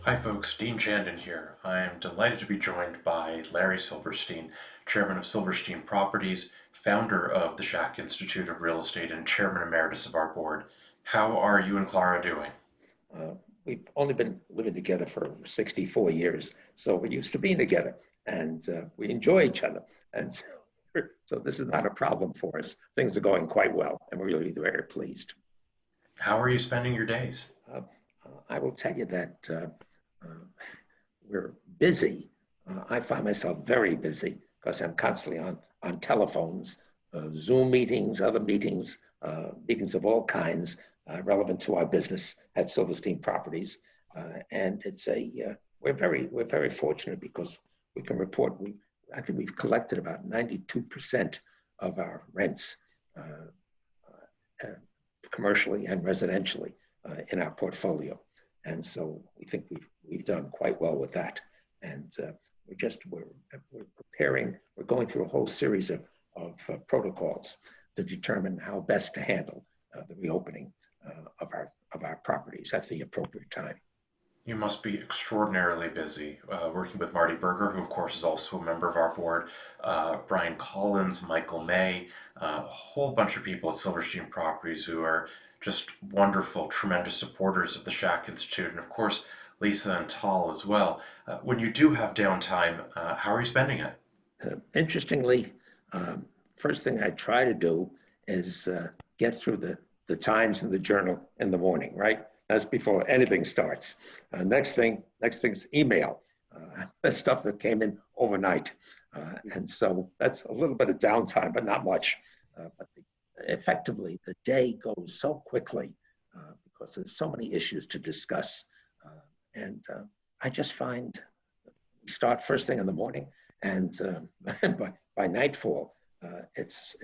Hi folks, Dean Chandan here. I am delighted to be joined by Larry Silverstein, Chairman of Silverstein Properties, founder of the Schack Institute of Real Estate, and Chairman Emeritus of our board. How are you and Clara doing? Uh, we've only been living together for 64 years, so we're used to being together, and we enjoy each other. And so this is not a problem for us. Things are going quite well, and we're really very pleased. How are you spending your days? Uh, I will tell you that uh, we're busy. I find myself very busy because I'm constantly on telephones, Zoom meetings, other meetings, meetings of all kinds relevant to our business at Silverstein Properties. And it's we're very fortunate because we can report, I think we've collected about 92% of our rents uh, commercially and residentially in our portfolio. And so we think we've done quite well with that. And we're preparing, we're going through a whole series of protocols to determine how best to handle the reopening of our properties at the appropriate time. You must be extraordinarily busy working with Marty Berger, who, of course, is also a member of our board, Brian Collins, Michael May, a whole bunch of people at Silverstein Properties who are just wonderful, tremendous supporters of the Schack Institute, and, of course, Lisa and Tal as well. When you do have downtime, how are you spending it? Interestingly, um, first thing I try to do is get through the Times and the Journal in the morning, right? That's before anything starts. Next thing's email, that stuff that came in overnight. And so that's a little bit of downtime, but not much. Effectively, the day goes so quickly because there's so many issues to discuss. And I just find we start first thing in the morning, and by nightfall, it's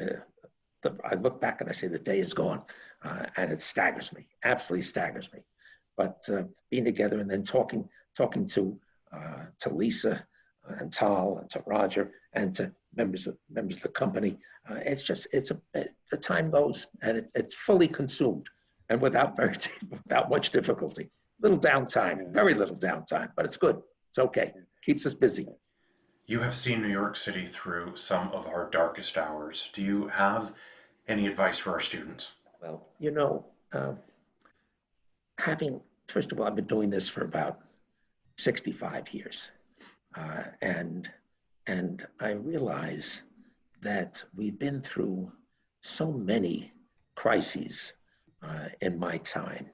I look back and I say the day is gone, and it staggers me, absolutely staggers me. But being together and then talking to Lisa and Tal and to Roger and to members of the company, it's just the time goes and it's fully consumed and without much difficulty. Little downtime, very little downtime, but it's good. It's okay. Keeps us busy. You have seen New York City through some of our darkest hours. Do you have any advice for our students? Well, having first of all, I've been doing this for about 65 years, uh, and and I realize that we've been through so many crises in my time,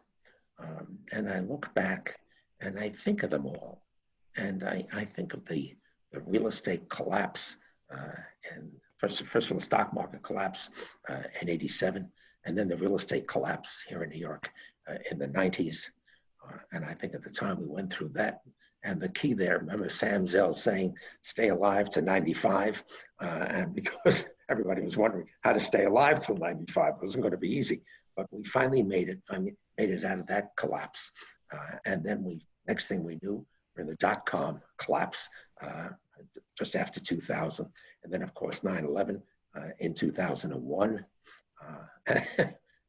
and I look back and I think of them all, and I think of the real estate collapse and first of all, the stock market collapse in '87, and then the real estate collapse here in New York in the '90s. And I think at the time we went through that. And the key there, remember Sam Zell saying, stay alive to 95. And because everybody was wondering how to stay alive till 95, it wasn't going to be easy. But we finally made it out of that collapse. And then next thing we knew, we're in the dot-com collapse just after 2000. And then, of course, 9/11 in 2001.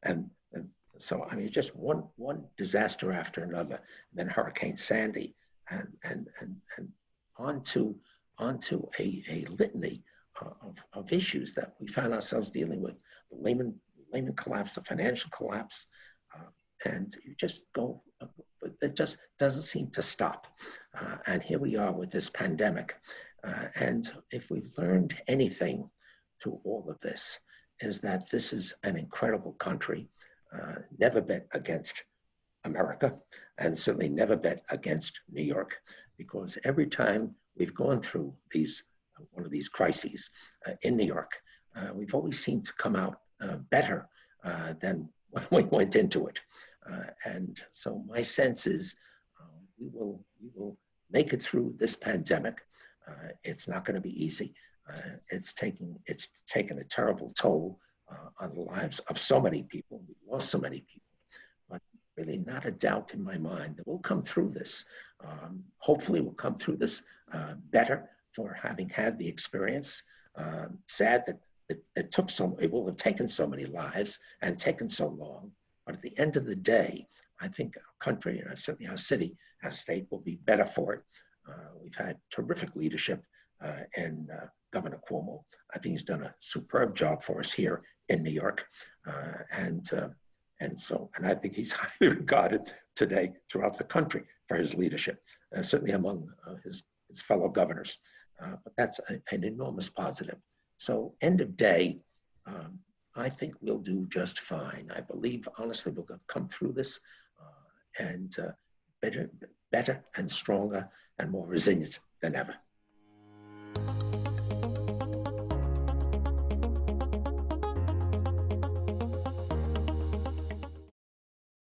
and, and so, I mean, just one disaster after another. And then Hurricane Sandy, and onto a litany of issues that we found ourselves dealing with: the Lehman collapse, the financial collapse, and you just go. It just doesn't seem to stop. And here we are with this pandemic. And if we've learned anything through all of this, is that this is an incredible country. Never bet against America, and certainly never bet against New York, because every time we've gone through one of these crises in New York, we've always seemed to come out better than when we went into it. And so my sense is we will make it through this pandemic. It's not going to be easy. It's taken a terrible toll on the lives of so many people. We lost so many people, but really not a doubt in my mind that we'll come through this. Hopefully we'll come through this better for having had the experience. Sad that it will have taken so many lives and taken so long. But at the end of the day, I think our country, and certainly our city, our state will be better for it. We've had terrific leadership and Governor Cuomo. I think he's done a superb job for us here in New York. And I think he's highly regarded today throughout the country for his leadership, certainly among his fellow governors. But that's an enormous positive. So end of day, I think we'll do just fine. I believe, honestly, we're going to come through this and better and stronger and more resilient than ever.